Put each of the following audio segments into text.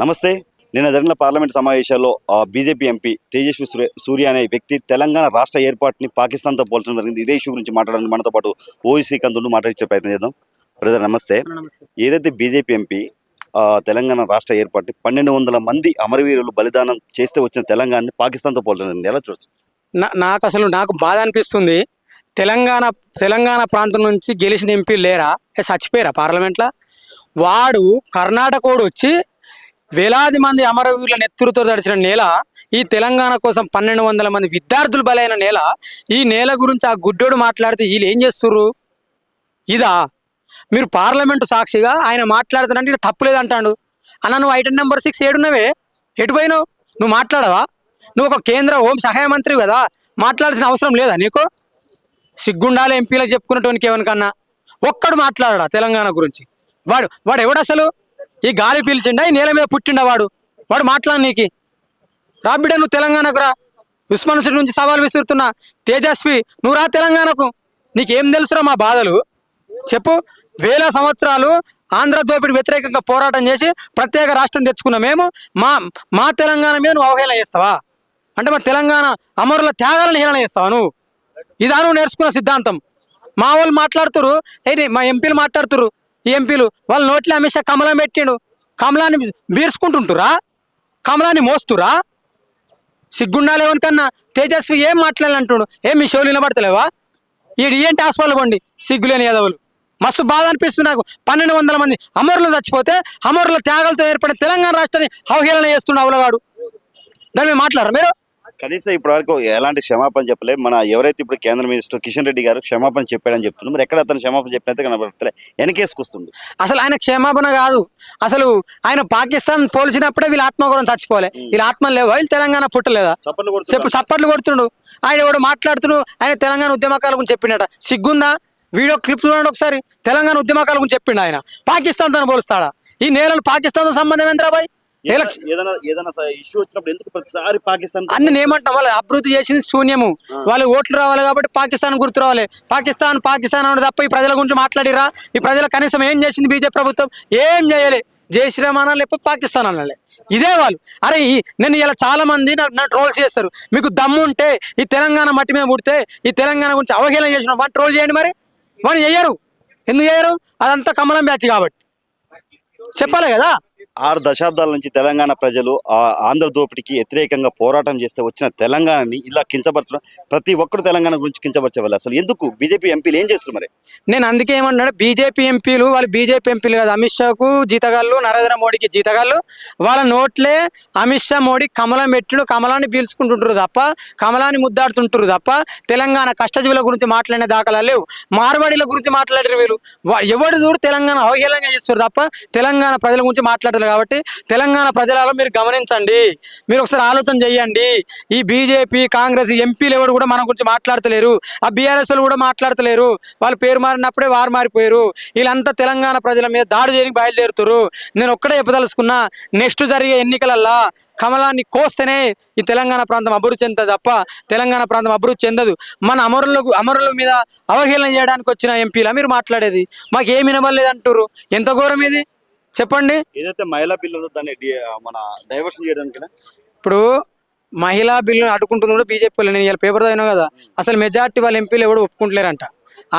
నమస్తే. నిన్న జరిగిన పార్లమెంట్ సమావేశాల్లో బీజేపీ ఎంపీ తేజస్వి సూర్య అనే వ్యక్తి తెలంగాణ రాష్ట్ర ఏర్పాటుని పాకిస్తాన్తో పోల్చడం జరిగింది. ఇదే ఇష్యూ గురించి మాట్లాడడానికి మనతో పాటు ఓవైసీ కందును మాట్లాడించే ప్రయత్నం చేద్దాం. బ్రదర్ నమస్తే. ఏదైతే బీజేపీ ఎంపీ తెలంగాణ రాష్ట్ర ఏర్పాటుని 1200 మంది అమరవీరులు బలిదానం చేస్తే వచ్చిన తెలంగాణని పాకిస్తాన్తో పోల్చడం జరిగింది. ఎలా చూడొచ్చు? నాకు బాధ అనిపిస్తుంది. తెలంగాణ ప్రాంతం నుంచి గెలిచిన ఎంపీ లేరా? చచ్చిపోయారా పార్లమెంట్లో? వాడు కర్ణాటకోడు వచ్చి వేలాది మంది అమరవీరుల నెత్తురుతో తడిచిన నేల, ఈ తెలంగాణ కోసం 1200 మంది విద్యార్థులు బలైన నేల. ఈ నేల గురించి ఆ గుడ్డోడు మాట్లాడితే వీళ్ళు ఏం చేస్తుర్రు? ఇదా మీరు పార్లమెంటు సాక్షిగా ఆయన మాట్లాడుతానంటే ఇక్కడ తప్పులేదంటాడు. అన్న నువ్వు ఐటెం నెంబర్ 6 ఏడున్నవే, ఎటు పోయినావు? నువ్వు మాట్లాడవా? నువ్వు ఒక కేంద్ర హోం సహాయ మంత్రి కదా, మాట్లాడాల్సిన అవసరం లేదా నీకు? సిగ్గుండాలి ఎంపీలకు చెప్పుకున్నటువంటి ఏమనుకన్నా ఒక్కడు మాట్లాడా తెలంగాణ గురించి? వాడు ఎవడు అసలు? ఈ గాలి పీల్చిండా? ఈ నేల మీద పుట్టిండా వాడు మాట్లాడు నీకు? రాబిడ్డ నువ్వు తెలంగాణకు రా. ఉస్మాన్ సిటీ నుంచి సవాల్ విసురుతున్నా తేజస్వి, నువ్వు రా తెలంగాణకు. నీకేం తెలుసురా మా బాధలు? చెప్పు. వేల సంవత్సరాలు ఆంధ్ర దోపిడి వ్యతిరేకంగా పోరాటం చేసి ప్రత్యేక రాష్ట్రం తెచ్చుకున్న మేము మా తెలంగాణ మీద నువ్వు అవహేళన చేస్తావా? అంటే మా తెలంగాణ అమరుల త్యాగాలను హేళన చేస్తావా నువ్వు? ఇదా నువ్వు నేర్చుకున్న సిద్ధాంతం? మా వాళ్ళు మాట్లాడుతురు, మా ఎంపీలు మాట్లాడుతురు. ఈ ఎంపీలు వాళ్ళ నోట్లో అమిత్ షా కమలం పెట్టిండు. కమలాన్ని బీర్చుకుంటుంటురా? కమలాన్ని మోస్తురా? సిగ్గుండాలి ఎవరికన్నా. తేజస్వి ఏం మాట్లాడాలంటుడు? మీ షోలు వినబడతలేవా? ఏంటి హాస్పిటల్ కొండి సిగ్గులేని యాదవులు. మస్తు బాధ అనిపిస్తుంది నాకు. 1200 మంది అమరులు చచ్చిపోతే అమరుల త్యాగాలతో ఏర్పడిన తెలంగాణ రాష్ట్రాన్ని అవహేళన చేస్తుండే అవలగాడు. దాని మీద మాట్లాడరా మీరు? కనీసం ఇప్పటివరకు ఎలాంటి క్షమాపణ చెప్పలేదు. మన ఎవరైతే ఇప్పుడు కేంద్ర మినిస్టర్ కిషన్ రెడ్డి గారు క్షమాపణ చెప్పాడని చెప్తున్నారు. మరి ఎక్కడ అతను క్షమాపణ చెప్పినట్టు కనబడతలే, వెనకేసుకొస్తుంది. అసలు ఆయన క్షమాపణ కాదు. అసలు ఆయన పాకిస్తాన్ పోల్చినప్పుడే వీళ్ళ ఆత్మగౌరవం చచ్చిపోలే. వీళ్ళ ఆత్మ లేవా? వీళ్ళు తెలంగాణ పుట్టలేదా? చప్పట్లు కొడుతుండు. ఆయన ఎవడు మాట్లాడుతున్నాడు? ఆయన తెలంగాణ ఉద్యమకాల గురించి చెప్పిండట. సిగ్గుందా? వీడియో క్లిప్ చూడండి ఒకసారి. తెలంగాణ ఉద్యమకాల గురించి చెప్పిండు ఆయన. పాకిస్తాన్ తో పోలుస్తాడా? ఈ నేలను పాకిస్తాన్తో సంబంధం ఏంద్రాబాయ్? ఏదైనా ఇష్యూ వచ్చినప్పుడు ఎందుకు ప్రతిసారి పాకిస్తాన్ అన్ని ఏమంటాం? వాళ్ళు అభివృద్ధి చేసింది శూన్యము. వాళ్ళు ఓట్లు రావాలి కాబట్టి పాకిస్తాన్ గుర్తు రావాలి. పాకిస్తాన్ అని తప్ప ఈ ప్రజల గురించి మాట్లాడిరా? ఈ ప్రజల కనీసం ఏం చేసింది బీజేపీ ప్రభుత్వం? ఏం చేయలే. జై శ్రీరామ్ అనాలి, లేకపోతే పాకిస్తాన్ అనాలి. ఇదే వాళ్ళు. అరే నేను ఇలా చాలా మంది నన్ను ట్రోల్స్ చేస్తారు. మీకు దమ్ము ఉంటే ఈ తెలంగాణ మట్టి మీద పుడితే ఈ తెలంగాణ గురించి అవహేళన చేసిన వాడిని ట్రోల్ చేయండి. మరి వాడిని చెయ్యరు. ఎందుకు చేయరు? అదంతా కమలం బ్యాచ్ కాబట్టి చెప్పాలి కదా. 6 దశాబ్దాల నుంచి తెలంగాణ ప్రజలు ఆంధ్ర దోపిడికి వ్యతిరేకంగా పోరాటం చేస్తే వచ్చిన తెలంగాణని ఇలా కించపరచడం, ప్రతి ఒక్కరు తెలంగాణ గురించి కించపరిచేవాళ్ళు. అసలు ఎందుకు బీజేపీ ఎంపీలు ఏం చేస్తారు? మరి నేను అందుకే ఏమన్నాడు, బీజేపీ ఎంపీలు వాళ్ళు బీజేపీ ఎంపీలు కాదు. అమిత్ షాకు జీతగాళ్ళు, నరేంద్ర మోడీకి జీతగాళ్ళు. వాళ్ళ నోట్లే అమిత్ షా మోడీ కమలం పెట్టిడు, కమలాన్ని పీల్చుకుంటుంటారు తప్ప, కమలాన్ని ముద్దాడుతుంటారు తప్ప తెలంగాణ కష్టజీవుల గురించి మాట్లాడిన దాఖలా లేవు. మార్వాడీల గురించి మాట్లాడారు వీళ్ళు. ఎవడు చూడు తెలంగాణ అవహేళనగా చేస్తారు తప్ప తెలంగాణ ప్రజల గురించి మాట్లాడతారు. కాబట్టి తెలంగాణ ప్రజలలో మీరు గమనించండి, మీరు ఒకసారి ఆలోచన చేయండి. ఈ బీజేపీ కాంగ్రెస్ ఎంపీలు ఎవరు కూడా మన గురించి మాట్లాడతలేరు. ఆ బీఆర్ఎస్ కూడా మాట్లాడతలేరు. వాళ్ళు పేరు మారినప్పుడే వారు మారిపోయారు. వీళ్ళంతా తెలంగాణ ప్రజల మీద దాడి చేయడానికి బయలుదేరుతారు. నేను ఒక్కడే చెప్పదలుచుకున్నా, నెక్స్ట్ జరిగే ఎన్నికలల్లా కమలాన్ని కోస్తేనే ఈ తెలంగాణ ప్రాంతం అభివృద్ధి చెందుతుంది తప్ప తెలంగాణ ప్రాంతం అభివృద్ధి చెందదు. మన అమరుల మీద అవహేళన చేయడానికి వచ్చిన ఎంపీలా మీరు మాట్లాడేది? మాకు ఏమి వినబడలేదు అంటారు. ఎంత ఘోరం ఇది చెప్పండి. ఏదైతే మహిళా బిల్లు ఉందో దాన్ని మన డైవర్షన్ చేయడానికి ఇప్పుడు మహిళా బిల్లు అడ్డుకుంటుంది కూడా బీజేపీ వాళ్ళు. నేను ఇలా పేపర్ చదివినా కదా, అసలు మెజార్టీ వాళ్ళ ఎంపీలు ఎవడు ఒప్పుకుంటలేరంట.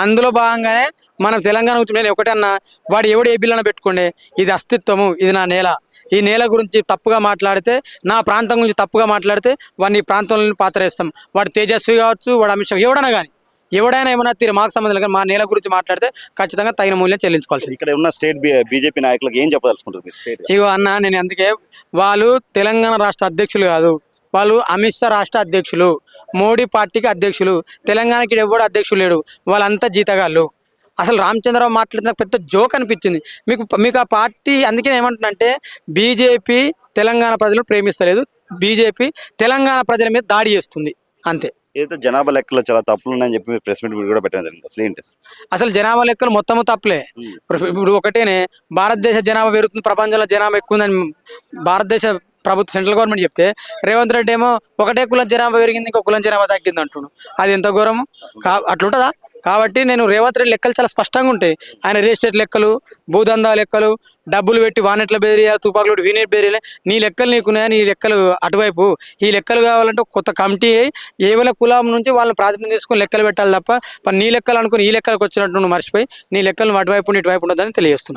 అందులో భాగంగానే మనం తెలంగాణ నేను ఒకటే అన్నా, వాడు ఎవడు ఏ బిల్లు అన్న పెట్టుకోండి, ఇది అస్తిత్వము, ఇది నా నేల. ఈ నేల గురించి తప్పుగా మాట్లాడితే, నా ప్రాంతం గురించి తప్పుగా మాట్లాడితే వాడిని ఈ ప్రాంతంలో పాతరేస్తాం. వాడు తేజస్వి కావచ్చు, వాడు అమిత్ షా, ఎవడన్నా కానీ ఎవడైనా ఏమన్నా మాకు సంబంధం లేదు. మా నేల గురించి మాట్లాడితే ఖచ్చితంగా తగిన మూల్యం చెల్లించుకోవాల్సింది. ఇక్కడ ఉన్న స్టేట్ బీజేపీ నాయకులకు ఏం చెప్పదలుచుకుంటారు? ఇగో అన్న, నేను అందుకే వాళ్ళు తెలంగాణ రాష్ట్ర అధ్యక్షులు కాదు, వాళ్ళు అమిత్ షా రాష్ట్ర అధ్యక్షులు, మోడీ పార్టీకి అధ్యక్షులు. తెలంగాణకి ఎవడు అధ్యక్షులు లేడు. వాళ్ళంతా జీతగాళ్ళు. అసలు రామచంద్రరావు మాట్లాడుతున్న పెద్ద జోక్ అనిపించింది మీకు ఆ పార్టీ. అందుకే ఏమంటున్నంటే, బీజేపీ తెలంగాణ ప్రజలను ప్రేమిస్తలేదు, బీజేపీ తెలంగాణ ప్రజల మీద దాడి చేస్తుంది అంతే. ఏదైతే జనాభా లెక్కలు చాలా తప్పులు ఉన్నాయని చెప్పి ప్రెస్ మీట్ కూడా పెట్టడం జరిగింది. అసలు ఏంటి? అసలు జనాభా లెక్కలు మొత్తము తప్పులే. ఇప్పుడు ఒకటేనే, భారతదేశ జనాభా పెరుగుతుంది, ప్రపంచంలో జనాభా ఎక్కువ ఉందని భారతదేశ ప్రభుత్వం సెంట్రల్ గవర్నమెంట్ చెప్తే, రేవంత్ రెడ్డి ఏమో ఒకటే కులం జనాభా పెరిగింది, ఇంకో కులం జనాభా తగ్గింది అంటున్నాడు. అది ఎంత ఘోరము? అట్లుంటుందా? కాబట్టి నేను రేవంత్ రెడ్డి లెక్కలు చాలా స్పష్టంగా ఉంటాయి. ఆయన రియల్ ఎస్టేట్ లెక్కలు, భూదందా లెక్కలు, డబ్బులు పెట్టి వానెట్ల బెదిరియాలి, తుపాకులు పెట్టి వీనెట్ బెదిరియాలి, నీ లెక్కలు నీకున్నాయా, నీ లెక్కలు అటువైపు. ఈ లెక్కలు కావాలంటే ఒక కొత్త కమిటీ ఏవైనా కులం నుంచి వాళ్ళని ప్రాతినిధ్యం తీసుకొని లెక్కలు పెట్టాలి తప్ప నీ లెక్కలు అనుకుని ఈ లెక్కలకు వచ్చినట్టు నువ్వు మర్చిపోయి నీ లెక్కలు అటువైపు ఇటువైపు ఉండదని తెలియజేస్తున్నా.